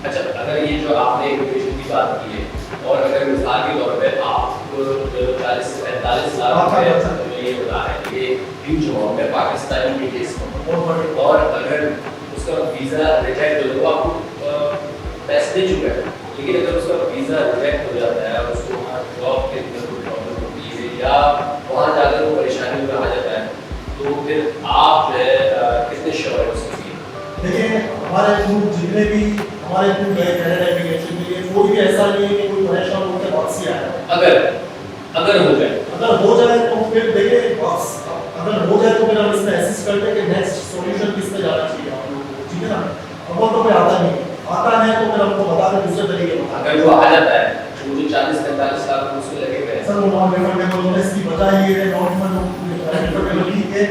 अच्छा, अगर ये जो आपने इमिग्रेशन की बात की है और अगर मिसाल के तौर पे आप 40 से 45 लाख रुपए ये बता रहे हैं, ये ह्यूज अमाउंट है पाकिस्तान के केस में, और अगर उसका वीजा रिजेक्ट हो तो आपको पैसे दे चुका है, लेकिन अगर उसका वीजा रिजेक्ट हो जाता है और उसको वहाँ जॉब के अंदर कोई प्रॉब्लम होती है या वहाँ जाकर वो परेशानी में आ जाता है, तो फिर आप जो है कितने श्योर है उसके लिए? देखिए हमारे ग्रुप जितने भी हमारे ग्रुप गए कनाडा इमिग्रेशन के लिए, कोई भी ऐसा नहीं है कि कोई परेशान होकर वापस ही आया। अगर हो जाए तो फिर देखिए अगर हो जाए तो फिर हम इसमें असिस्ट करते हैं कि नेक्स्ट सॉल्यूशन किस पे जाना चाहिए आप लोगों को, ठीक है ना। अब वो तो कोई आता नहीं, आता है तो फिर हमको बता दें दूसरे तरीके बता। अगर वो आ जाता है तो जो 40-45 लाख उसमें लगे हुए हैं सर, वो नॉन रिफंडेबल होने की वजह ये है, नॉन रिफंडेबल ठीक है,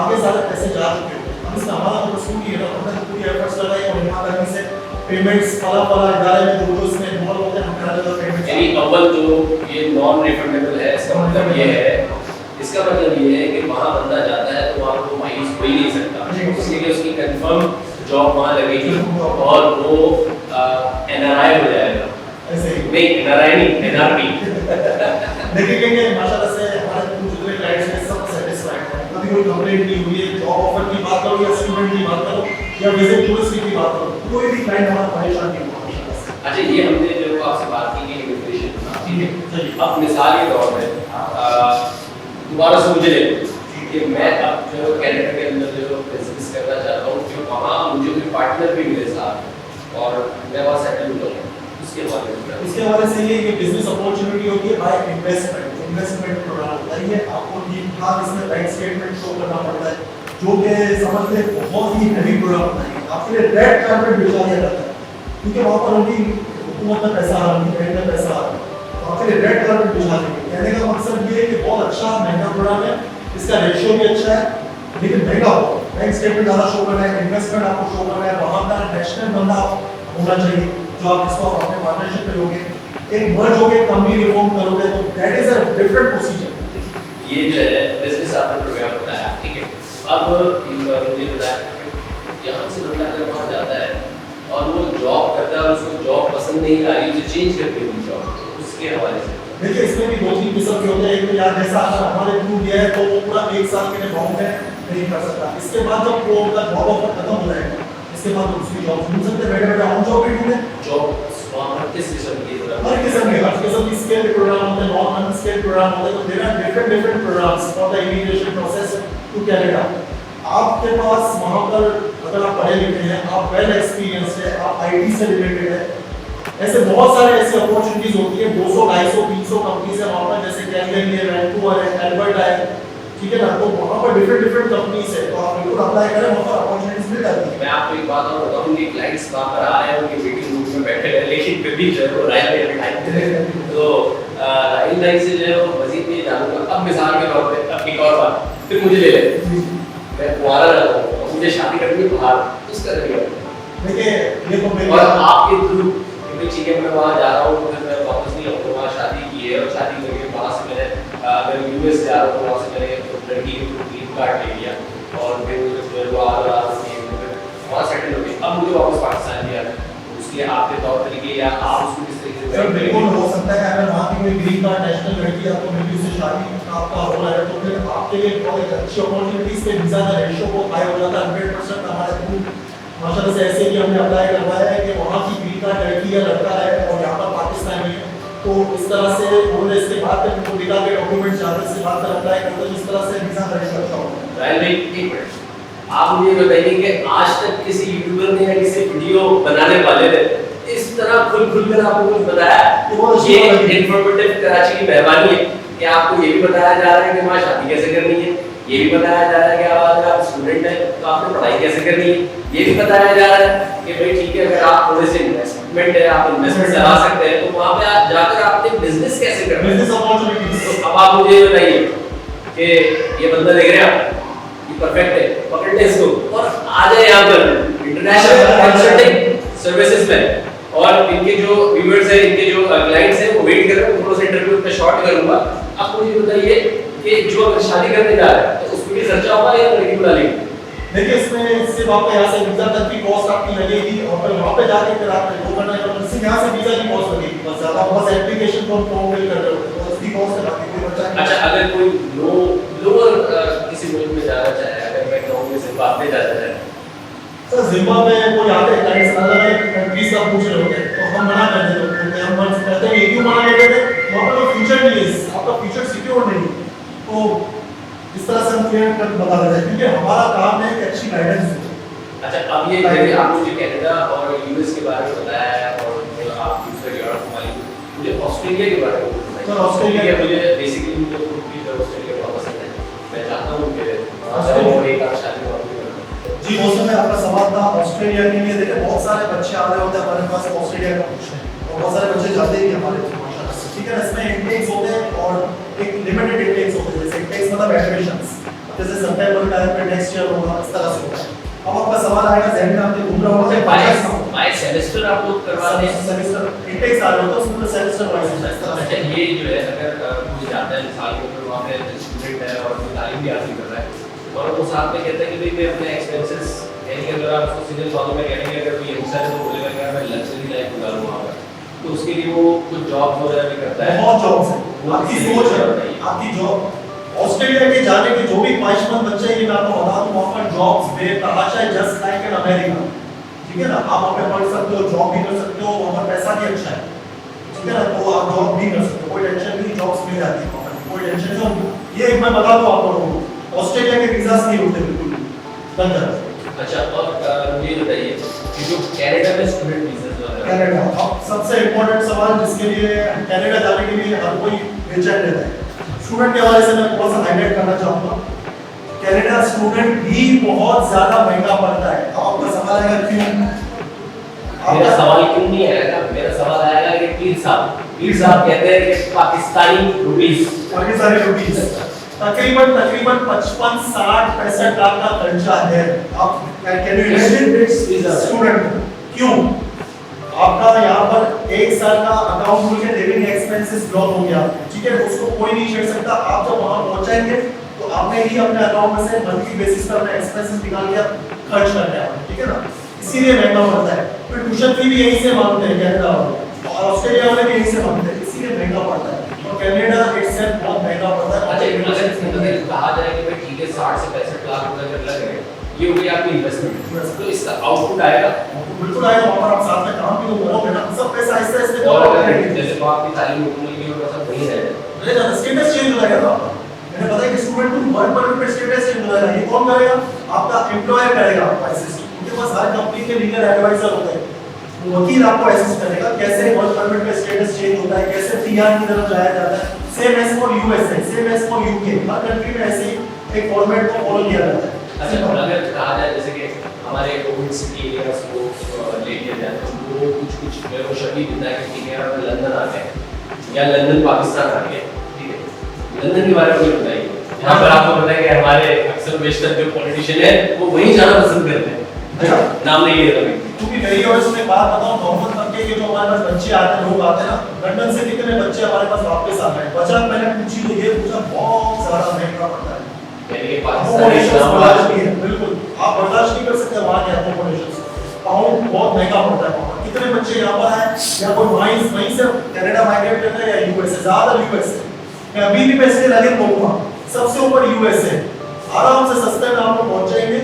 आगे सारे पैसे जा चुके हैं। हम इसमें हमारा तो कसूर नहीं है ना, हमने तो पूरी एफर्ट्स लगाई और ईमानदारी से पेमेंट्स फला इदारे में जो इसमें इन्वॉल्व होते हैं हम करा देते पेमेंट्स। यानी अव्वल जो ये नॉन रिफंडेबल है, इसका मतलब ये है कि वहाँ बंदा जाता है तो वहाँ को मायूस हो ही नहीं सकता, इसलिए उसकी कंफर्म जॉब वहाँ लगेगी और वो NRI हो जाएगा। ऐसे ही नहीं, NRI नहीं, NRP। देखेंगे माशाल्लाह से हमारे जितने क्लाइंट्स हैं सब सेटिस्फाइड हैं, कभी कोई कंप्लेंट नहीं हुई है। जॉब ऑफर की बात करो या स्टूडेंट की बात करो या विजिट टूरिस्ट की बात करो, कोई भी क्लाइंट हमारा परेशान नहीं हुआ माशाल्लाह से। अच्छा, ये हमने जो आपसे बात की कि इमिग्रेशन, ठीक है, अब मिसाल के तौर पे दोबारा से मुझे ले कि मैं अब जो कनाडा के अंदर जो बिजनेस करना चाहता हूँ, फिर वहाँ मुझे कोई पार्टनर भी मिले साथ और मैं वहाँ सेटल हो जाऊँ, इसके हवाले से ये बिजनेस अपॉर्चुनिटी होती है बाय इन्वेस्टमेंट प्रोग्राम होता है। ये आपको ठीक ठाक इसमें बैंक स्टेटमेंट शो करना पड़ता है, जो कि समझते बहुत ही हैवी प्रोग्राम होता है। आपके लिए रेड कार्पेट बिछा दिया जाता है, क्योंकि वहाँ पर उनकी हुकूमत में पैसा आ रहा है, उनकी बैंक में पैसा आ रहा है, तो आपके लिए रेड कार्पेट बिछा देंगे। कहने का मकसद ये है कि बहुत अच्छा महंगा प्रोग्राम है, इसका रेशियो भी अच्छा है, लेकिन महंगा हो। बैंक स्टेटमेंट ज़्यादा शो करना है, इन्वेस्टमेंट आपको शो करना है, वहाँ का नेशनल बंदा होना चाहिए जो आप इसको अपने पार्टनरशिप में लोगे, एक मर्ज होके कंपनी रिफॉर्म करोगे, तो that is a different procedure. ये जो है बिजनेस आपने प्रोग्राम बताया, ठीक है। अब मुझे बताया यहाँ से बंदा अगर वहाँ जाता है और वो जॉब करता है और उसको जॉब पसंद नहीं आ रही, उसे चेंज करके दी जॉब, उसके हवाले से देखिए इसमें भी 2-3 किस्म के होते हैं। एक तो यार जैसा अगर हमारे थ्रू गया है तो वो पूरा 1 साल के लिए बाउंड है, नहीं कर सकता। इसके बाद जब वो उनका जॉब ऑफर खत्म हो जाएगा, इसके बाद दूसरी जॉब ढूंढ सकते हैं, बैठे ऑन जॉब भी ढूंढे। जॉब हर किस्म की स्केल प्रोग्राम होते हैं, नॉन अनस्केल प्रोग्राम होते हैं, तो there are different programs for the immigration process to Canada. आपके पास वहाँ पर अगर आप पढ़े लिखे हैं, आप वेल एक्सपीरियंस्ड है, आप IT से रिलेटेड है, ऐसे बहुत सारे ऐसी अपॉर्चुनिटीज होती है। 200, 250, 300 कंपनीज है वहाँ पर, जैसे कैलगरी है, वैंकूवर है, एल्बर्टा है, ठीक है ना। तो वहाँ पर डिफरेंट कंपनीज है, तो आप बिल्कुल अप्लाई करें, वहाँ पर अपॉर्चुनिटीज मिल जाती है। मैं आपको एक बात और बताऊं कि क्लाइंट्स वहाँ पर आ रहे हैं, उनके मीटिंग रूम में बैठे हैं, लेकिन फिर भी जो है वो राइल लाइन तो राइल लाइन से जो है वो मजीद नहीं जानूंगा। अब मिसाल के तौर पे अब एक और बात, फिर मुझे ले ले, मैं कुआरा रहता हूँ, मुझे शादी करनी है बाहर, उसका तरीका देखिए ये तो और आपके थ्रू ठीक है, मैं वहाँ जा रहा हूँ, फिर मैं वापस नहीं आऊँगा, वहाँ शादी की है और शादी करके वहाँ से मैंने अगर US जा रहा हूँ तो वहाँ से मैंने लड़की के थ्रू ग्रीन कार्ड ले लिया और फिर वो आ रहा वहाँ सेटल हो गए। अब मुझे वापस पाकिस्तान भी आना है, उसके आपके तौर तरीके या आप उसको किस तरीके से बिल्कुल हो सकता है। अगर वहाँ की कोई ग्रीन कार्ड नेशनल लड़की है तो मेरी उससे शादी आपका हो रहा है, तो फिर आपके लिए बहुत अच्छी अपॉर्चुनिटीज पे वीज़ा का रेशियो को हाई हो जाता है। 100% हमारे ग्रुप माशाल्लाह से ऐसे कि हमने अप्लाई करवाया है कि वहाँ की ग्रीन कार्ड लड़की या लड़का है और यहाँ पर पाकिस्तानी है, तो इस तरह से उन्होंने इसके बाद तक उनको दिखा के डॉक्यूमेंट चाहते इसके बाद तक अप्लाई करते, तो इस तरह से वीज़ा का रेशियो अच्छा होता है। राइल भाई एक मिनट, आप मुझे बताइए कि आज तक किसी यूट्यूबर ने या किसी वीडियो बनाने वाले ने इस तरह खुल कर आपको कुछ बताया? ये इन्फॉर्मेटिव कराची की मेहरबानी है कि आपको ये भी बताया जा रहा है कि वहाँ शादी कैसे करनी है, ये भी बताया जा रहा है कि अगर आप स्टूडेंट हैं तो आपने पढ़ाई कैसे करनी है, ये भी बताया जा रहा है कि भाई ठीक है अगर आप थोड़े से इन्वेस्टमेंट है आप इन्वेस्टमेंट चला सकते हैं तो वहाँ पे आप जाकर आपने बिजनेस कैसे करना है। Business opportunities. तो अब आप मुझे ये बताइए कि ये बंदा देख रहे हैं आप ये परफेक्ट है, पकड़ते इसको और आ जाए यहाँ पर इंटरनेशनल कंसल्टिंग सर्विसेज में। और इनके जो व्यूअर्स हैं इनके जो क्लाइंट्स हैं वो वेट कर रहे हैं, थोड़ा सा इंटरव्यू पे शॉर्ट करूंगा। आप मुझे बताइए कि जो अगर शादी करने जा रहा है तो उसमें भी खर्चा होगा या लड़की बुला लेंगे? देखिए इसमें सिर्फ आपका यहाँ से वीजा तक की कॉस्ट आपकी लगेगी और फिर वहाँ पे जाके फिर आप वो करना है तो सिर्फ यहाँ से वीजा की कॉस्ट लगेगी बस, ज़्यादा बस एप्लीकेशन फॉर्म फिल कर रहे हो तो उसकी कॉस्ट है, बाकी कोई बचा नहीं। अच्छा अगर कोई लोअर किसी मुल्क में जाना चाहे, अगर मैं कहूँ कि जिम्बाब्वे जाना चाहे सर जिम्बाब्वे कोई आते हैं क्लाइंट्स अलग अलग कंट्रीज का पूछ रहे होते हैं तो हम मना कर देते हैं, क्योंकि हम कहते हैं ये क्यों मना कर देते हैं, वहाँ पर फ्यूचर नहीं है, आपका फ्यूचर सिक्योर नहीं है। तो इस तरह से हम क्लियर कर बता देते हैं क्योंकि हमारा काम है कि अच्छी गाइडेंस हो। अच्छा अब ये जैसे आप मुझे कनाडा और यूएस के बारे में बताया है और आप दूसरे यूरोप वाली, मुझे ऑस्ट्रेलिया के बारे में बताइए। सर ऑस्ट्रेलिया मुझे बेसिकली मुझे ऑस्ट्रेलिया बहुत पसंद है, मैं चाहता हूँ कि और एक आध शादी और भी करूँ। जी मौसम में आपका सवाल था ऑस्ट्रेलिया के लिए। देखिए बहुत सारे बच्चे आ रहे होते हैं हमारे पास ऑस्ट्रेलिया का पूछने और बहुत सारे बच्चे जाते ही हमारे माशाल्लाह से, ठीक है ना। इसमें इंटेक्स होते हैं और एक लिमिटेड इंटेक्स होते हैं, जैसे इंटेक्स मतलब एडमिशंस, जैसे सितंबर टाइम पे नेक्स्ट ईयर होगा इस तरह से होता है। अब आपका सवाल आएगा जहन में आपके घूम रहा होगा बाय सेमेस्टर आप लोग करवाते हैं, सेमेस्टर इंटेक्स आ रहे होते हैं उसमें सेमेस्टर वाइज होता है इस तरह अच्छा से। ये जो है अगर मुझे जाता है साल के ऊपर वहाँ पे स्टूडेंट है और वो तालीम भी हासिल कर रहा है और वो साथ में कहता है कि भाई मैं अपने एक्सपेंसेस यानी कि अगर आप उसको सीधे शब्दों में कहेंगे अगर कोई यंगस्टर है तो बोलेगा कि यार मैं लग्जरी लाइफ गुजारूँ वहाँ पर, तो उसके लिए वो कुछ जॉब वगैरह भी करता है। बहुत जॉब्स है, आपकी सोच है, आपकी जॉब ऑस्ट्रेलिया के जाने के जो भी ख्वाहिशमंद बच्चे हैं ये मैं आपको बता दूं वहाँ पर जॉब्स बेतहाशा है, जस्ट लाइक इन अमेरिका, ठीक है ना। आप वहाँ पे पढ़ सकते हो, जॉब भी कर सकते हो, वहाँ पर पैसा भी अच्छा है, ठीक है ना। तो आप जॉब भी कर सकते हो, कोई टेंशन नहीं, जॉब्स मिल जाती है वहाँ पर, कोई टेंशन नहीं। ये मैं बता दूं आप लोगों को ऑस्ट्रेलिया के वीजास नहीं होते बिल्कुल बंद। अच्छा और मुझे बताइए कि जो कनाडा में स्टूडेंट वीजा जो है कनाडा अब सबसे इम्पोर्टेंट सवाल जिसके लिए कनाडा जाने के लिए हर कोई बेचैन रहता है, स्टूडेंट के हवाले से मैं थोड़ा सा हाईलाइट करना चाहूँगा। कनाडा स्टूडेंट भी बहुत ज़्यादा महंगा पड़ता है। अब आपका सवाल आएगा क्यों? मेरा सवाल क्यों नहीं आएगा, मेरा सवाल आएगा कि पीर साहब कहते हैं कि पाकिस्तानी रुपीस तकरीबन 55-60 65 लाख का खर्चा है। आप कैन यू इमेजिन स्टूडेंट क्यों? आपका यहाँ पर एक साल का अकाउंट खुल के लिविंग एक्सपेंसेस ब्लॉक हो गया, ठीक है, उसको कोई नहीं छेड़ सकता। आप जब वहाँ पहुँचाएंगे तो आपने ही अपने अकाउंट में से मंथली बेसिस पर अपने एक्सपेंसेस निकाल के खर्च करना है, ठीक है ना। इसीलिए महंगा पड़ता है। फिर ट्यूशन फी भी यहीं से मांगते हैं कनाडा वाले और ऑस्ट्रेलिया वाले भी यहीं से मांगते हैं, इसीलिए महंगा पड़ता है। तो कनाडा इटसेल्फ बहुत महंगा पड़ता है। अच्छा अगर कहा जाए कि भाई ठीक है 60 से 65 लाख रुपए अगर लग रहे हैं, ये हो गई आपकी इन्वेस्टमेंट, तो इसका आउटपुट आएगा बिल्कुल आएगा। वहाँ पर आप साथ में काम भी तो करोगे ना, सब पैसा ऐसे ऐसे और अगर जैसे तो आपकी तालीम मुकम्मल की और सब वही रहेगा, स्टेटस चेंज हो जाएगा ना आपका। मैंने बताया कि स्टूडेंट को वर्क परमिट पे स्टेटस चेंज हो जाएगा। ये कौन करेगा? आपका एम्प्लॉयर करेगा आपका असिस्ट। उनके पास हर कंपनी के लीगल एडवाइजर होते हैं, वकील आपको असिस्ट करेगा कैसे वर्क परमिट पे स्टेटस चेंज होता है, कैसे पीआर की तरफ जाया जाता है। Same as for USA, same as for UK, हर कंट्री में ऐसे ही एक फॉर्मेट को फॉलो किया जाता है। अच्छा अगर कहा जाए जैसे कि हमारे ओल्ड सिटी एरियाज को ले लिया जाए तो वो कुछ मेरे को शबीह दिखता है कि ठीक है अगर लंदन आ गए या लंदन पाकिस्तान आ गए, ठीक है, लंदन के बारे में बताइए। यहाँ पर आपको पता है कि हमारे अक्सर वेस्टर्न जो पॉलिटिशियन है वो वहीं जाना पसंद करते हैं। अच्छा नाम नहीं लेगा क्योंकि मेरी और इसमें बात बताऊं, नॉर्मल तबके के जो हमारे पास बच्चे आते हैं, लोग आते हैं ना, लंदन से कितने बच्चे हमारे पास वापस आ गए। बचा मैंने पूछी तो ये पूछा बहुत ज्यादा महंगा पड़ता है, यानी कि पाकिस्तानी बर्दाश्त नहीं है, बिल्कुल आप बर्दाश्त नहीं कर सकते वहाँ के अकोमोडेशन। पाउंड बहुत महंगा पड़ता है वहाँ। कितने बच्चे यहाँ पर आए या कोई वहीं से कनाडा माइग्रेट करता है या यूएसए, ज्यादा यूएसए। मैं अभी भी पैसे लगे बोलूँगा सबसे ऊपर यूएसए, आराम से सस्ते में आप लोग पहुँचेंगे।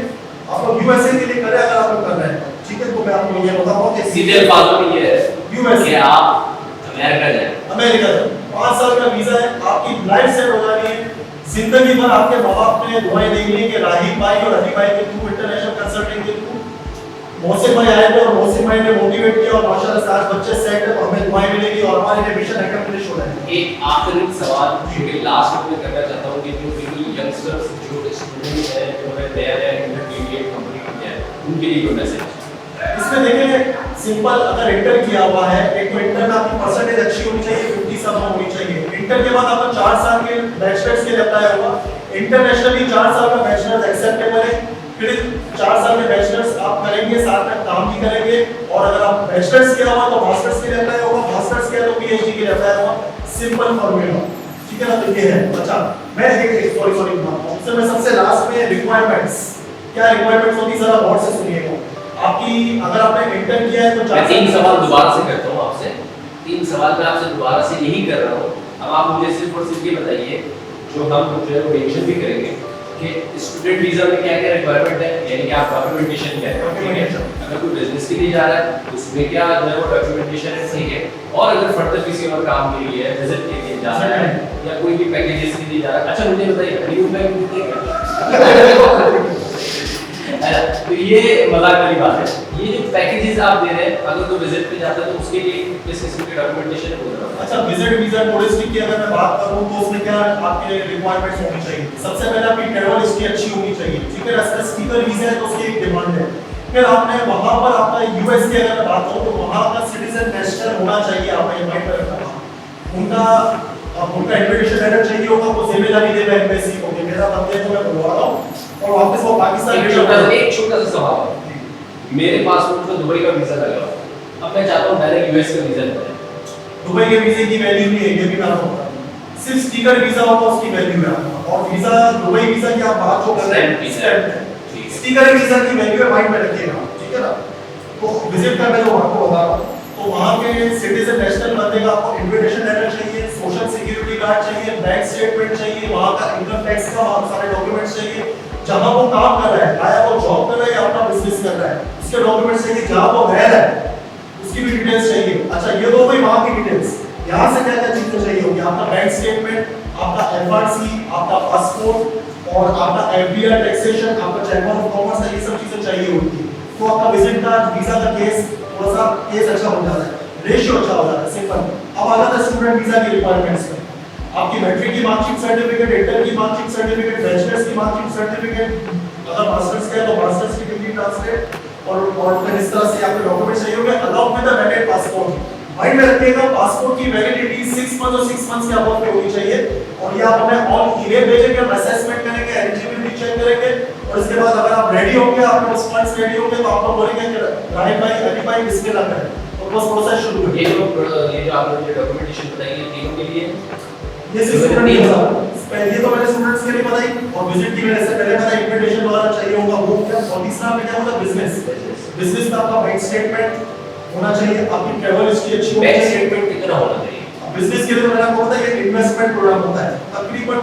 आप लोग यूएसए के लिए करें अगर आप लोग कर रहे हैं, ठीक है, तो मैं आपको ये बताऊंगा कि सीधे अल्फाजों में ये है यूएसए आप अमेरिका जाए, अमेरिका जाए, 5 साल का वीजा है, आपकी लाइफ सेट हो जानी है। जिंदगी भर आपके माँ बाप ने दुआएं देनी है कि राहीब भाई और रही भाई के थ्रू, इंटरनेशनल कंसल्टिंग के थ्रू मोहसिन भाई आए थे और मोहसिन भाई ने मोटिवेट किया और माशाल्लाह से आज बच्चे सेट है, तो हमें दुआएं मिलेगी और हमारे मिशन अकम्प्लिश हो जाएगा। एक आखिरी सवाल जो कि लास्ट में करना चाहता हूँ कि जो बिल्कुल यंगस्टर्स जो कंपनी है जो है नया इंटरमीडिएट कंपनी है उनके लिए कोई मैसेज? इसमें देखिए सिंपल, अगर इंटर किया हुआ है, एक तो इंटर में आपकी परसेंटेज अच्छी होनी चाहिए, 50 सब होनी चाहिए। इंटर के बाद आपका 4 साल के बैचलर्स के लिए अप्लाई होगा, इंटरनेशनली 4 साल का बैचलर्स एक्सेप्टेबल है। फिर 4 साल के बैचलर्स आप करेंगे, साथ में काम भी करेंगे, और अगर आप बैचलर्स किया हुआ तो मास्टर्स के लिए अप्लाई होगा, मास्टर्स किया तो पीएचडी के लिए अप्लाई होगा। सिंपल फॉर्मूला, ठीक है ना? तो ये है। अच्छा, मैं एक सॉरी इससे मैं सबसे लास्ट में रिक्वायरमेंट्स, क्या रिक्वायरमेंट्स होती है जरा गौर से सुनिएगा। आपकी अगर आपने इंटर किया है तो 3 सवाल दोबारा से करता हूँ आपसे, 3 सवाल मैं आपसे दोबारा से यही कर रहा हूँ। अब आप मुझे सिर्फ और सिर्फ ये बताइए, जो हम जो है वो मेंशन भी करेंगे कि स्टूडेंट वीजा में क्या क्या रिक्वायरमेंट है, यानी कि आप डॉक्यूमेंटेशन क्या है, ठीक है? अगर कोई बिजनेस के लिए जा रहा है उसमें क्या जो है वो डॉक्यूमेंटेशन है, सही है? और अगर फर्दर किसी और काम के लिए विजिट के लिए जा रहा है या कोई भी पैकेजेस के लिए जा रहा है, अच्छा मुझे बताइए हनीमून पैकेज कितने का? तो ये मजाक वाली बात है। ये जो पैकेजेस आप दे रहे हैं, अगर कोई विजिट पे जाता है तो उसके लिए किस किस्म की डॉक्यूमेंटेशन है बोल रहा हूं। अच्छा, विजिट वीजा टूरिस्ट की अगर मैं बात करूं तो उसमें क्या आपके रिक्वायरमेंट्स होनी चाहिए? सबसे पहले आपकी ट्रैवल हिस्ट्री अच्छी होनी चाहिए, ठीक है? अगर स्पीकर वीजा है तो उसकी एक डिमांड है। फिर आपने वहां पर आपका यूएस की अगर मैं बात करूं तो वहां का सिटीजन नेशनल होना चाहिए, आपका इनवाइट करना उनका इन्विटेशन लेटर चाहिए होगा, वो जिम्मेदारी देगा एम्बेसी को कि मेरा बंदे को मैं बुलवा रहा हूं और वापस वो पाकिस्तान एक छोटा सा सवाल है, मेरे पासपोर्ट पे दुबई का वीजा लगा हुआ है, अब मैं चाहता हूं डायरेक्ट यूएस का वीजा लेना है। दुबई के वीजे की वैल्यू नहीं है, ये भी मैं आपको बता दूं। सिर्फ स्टिकर वीजा होगा उसकी वैल्यू है आपका, और वीजा दुबई वीजा की आप बात जो कर रहे हैं स्टैंप है, स्टिकर वीजा की वैल्यू है, माइंड में रखिएगा, ठीक है ना? तो विजिट करने जो आपको बता रहा हूं, तो वहां के सिटीजन नेशनल बंदे का आपको इन्विटेशन लेटर चाहिए, सोशल सिक्योरिटी कार्ड चाहिए, बैंक स्टेटमेंट चाहिए, वहां का इनकम टैक्स का सारे डॉक्यूमेंट्स चाहिए, जहां वो काम कर रहा है, आया वो जॉब कर रहा है या अपना बिजनेस कर रहा है, उसके डॉक्यूमेंट्स चाहिए, जहां वो रह रहा है उसकी भी डिटेल्स चाहिए। अच्छा, ये तो भाई वहां की डिटेल्स। यहां से क्या क्या चीजें चाहिए होगी? आपका बैंक स्टेटमेंट, आपका एफआरसी, आपका पासपोर्ट और आपका एफडीआर टैक्सेशन, आपका चेकबुक ऑफ कॉमर्स, ये सब चीजें चाहिए होगी। तो आपका विजिट का वीजा का केस थोड़ा सा केस अच्छा हो जाता है, रेशियो अच्छा हो जाता है, सिंपल। अब आ जाता है स्टूडेंट वीजा की रिक्वायरमेंट्स में। आपकी मैट्रिक की मार्कशीट सर्टिफिकेट, इंटर की मार्कशीट सर्टिफिकेट, बैचलर्स की मार्कशीट सर्टिफिकेट, अगर मास्टर्स का है तो मास्टर्स की डिग्री ट्रांसलेट, और फिर इस तरह से आपके डॉक्यूमेंट्स चाहिए होंगे along with the valid passport. Mind में रखिएगा, पासपोर्ट की वैलिडिटी 6 मंथ और 6 मंथ्स के अबव पे होनी चाहिए, और ये आप हमें ऑन ईमेल भेजेंगे, हम असेसमेंट करेंगे, एलिजिबिलिटी चेक करेंगे, और इसके बाद अगर आप रेडी होंगे, आपके पास फंड्स रेडी होंगे, तो आपको बोलेंगे कि राहिल भाई, अली भाई बिस्मिल्लाह करें, तो बस प्रोसेस शुरू करें। ये जो आपने मुझे डॉक्यूमेंटेशन बताई है तीनों के लिए, ये स्टूडेंट ये तो मैंने स्टूडेंट्स के लिए बताई, और विजिट की मैंने से पहले बताई, इन्विटेशन वगैरह चाहिए होगा वो क्या, और तीसरा में क्या होगा? बिजनेस में आपका बैंक स्टेटमेंट होना चाहिए, आपकी ट्रैवल हिस्ट्री अच्छी होनी बैंक चाहिए। स्टेटमेंट कितना होना चाहिए? बिजनेस के लिए तो मैंने आपको बताया ये इन्वेस्टमेंट प्रोग्राम होता है, तकरीबन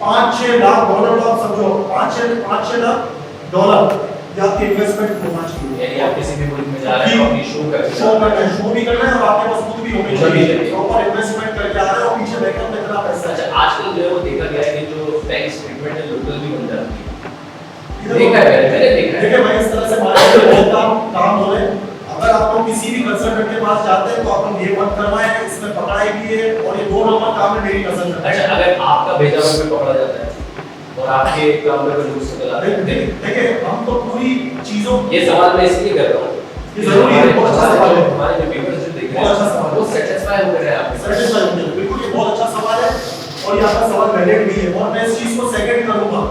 5-6 लाख डॉलर का, आप समझो 5-6 लाख डॉलर या आपकी इन्वेस्टमेंट होना चाहिए। यानी आप किसी भी मुल्क में जा रहे हैं अपनी शो करना है, शो भी करना है, और आपके पास खुद भी होनी चाहिए, प्रॉपर इन्वेस्टमेंट करके आ रहे हो, पीछे बैकअप में इतना पैसा है। अच्छा, आजकल जो है वो देखा गया है कि जो बैंक स्टेटमेंट है लोकल भी बन जाती है, देखा है मैंने देखा है। देखिए भाई, इस तरह से मार्केट में बहुत काम हो रहे हैं। अगर आप लोग किसी भी कंसल्टेंट के पास जाते हैं तो आप लोग ये मत करवाएं, इसमें पकड़ाई भी है, और ये 2 नंबर काम है मेरी नजर में। अच्छा, अगर आपका भेजा हुआ कोई पकड़ा जाता है और आपके काम में कोई दूसरा चला रहा है, देखिए हम तो पूरी चीजों, ये सवाल मैं इसलिए कर रहा हूँ, ये जरूरी है, बहुत अच्छा सवाल है, हमारे जो व्यूअर्स जो देख रहे बहुत अच्छा सवाल हैं है, वो सेटिस्फाई हो रहे हैं आप सेटिस्फाई होंगे, बिल्कुल ये बहुत अच्छा सवाल है, और ये आपका सवाल वैलिड भी है, और मैं इस चीज को सेकंड करूंगा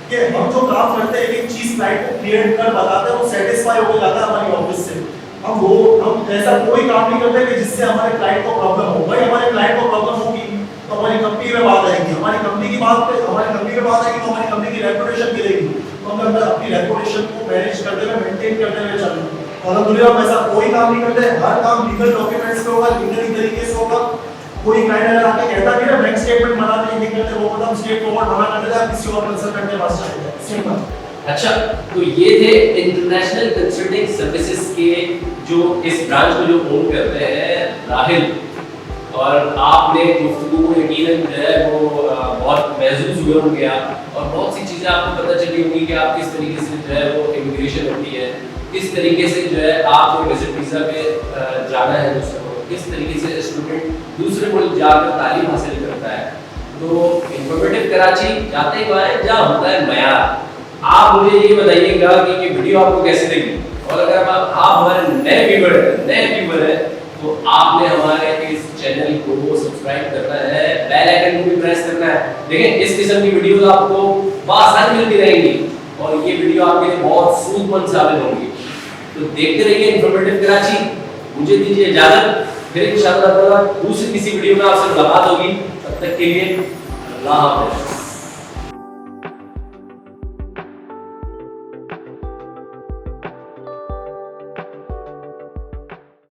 कि हम जो काम करते हैं, एक चीज क्लाइंट को क्लियर कर बताते हैं, वो सेटिस्फाई होकर जाता है हमारी ऑफिस से। हम ऐसा कोई काम नहीं करते कि जिससे हमारे क्लाइंट को प्रॉब्लम हो। भाई हमारे क्लाइंट को प्रॉब्लम होगी तो हमारी कंपनी में बात आएगी, हमारी कंपनी की बात पे हमारी कंपनी में बात आएगी तो हमारी कंपनी की रेपुटेशन गिरेगी, तो हम अंदर अपनी रेपुटेशन को मैनेज करते हुए, मेंटेन करते हुए चलेंगे। अल्हम्दुलिल्लाह हम ऐसा कोई काम नहीं करते, हर काम लीगल डॉक्यूमेंट्स पे होगा, लीगली तरीके से होगा। कोई क्लाइंट अगर आके कहता भी ना बैंक स्टेटमेंट बनाते नहीं करते, वो मतलब स्टेट फॉरवर्ड बना कर देता है, किसी और कंसल्टेंट के पास चले जाए, सिंपल। अच्छा, तो ये थे इंटरनेशनल कंसल्टिंग सर्विसेज के जो इस ब्रांच को जो ओन करते हैं राहिल, और आपने गुफ्तगू को यकीनन जो है वो बहुत महसूस हुए होंगे आप, और बहुत सी चीज़ें आपको पता चली होंगी कि आप किस तरीके से जो है वो इमिग्रेशन होती है, किस तरीके से जो है आपको विजिट वीज़ा पे जाना है दूसरे को, किस तरीके से स्टूडेंट दूसरे मुल्क जाकर तालीम हासिल करता है। तो इंफॉर्मेटिव कराची जाते ही वहाँ है जहाँ होता है मयार। आप मुझे ये बताइएगा कि ये वीडियो आपको कैसे लगी, और अगर आप हमारे नए व्यूवर हैं तो आपने हमारे इस चैनल को सब्सक्राइब करना है, बेल आइकन को भी प्रेस करना है। देखिए इस किस्म की वीडियोस आपको बासानी मिलती रहेंगी और ये वीडियो आपके लिए बहुत सूझबूझ साबित होंगी। तो देखते रहिए इंफॉर्मेटिव कराची। मुझे दीजिए इजाजत, फिर इंशाअल्लाह ताला दूसरी किसी वीडियो में आपसे मुलाकात होगी। तब तक के लिए अल्लाह हाफ़िज़।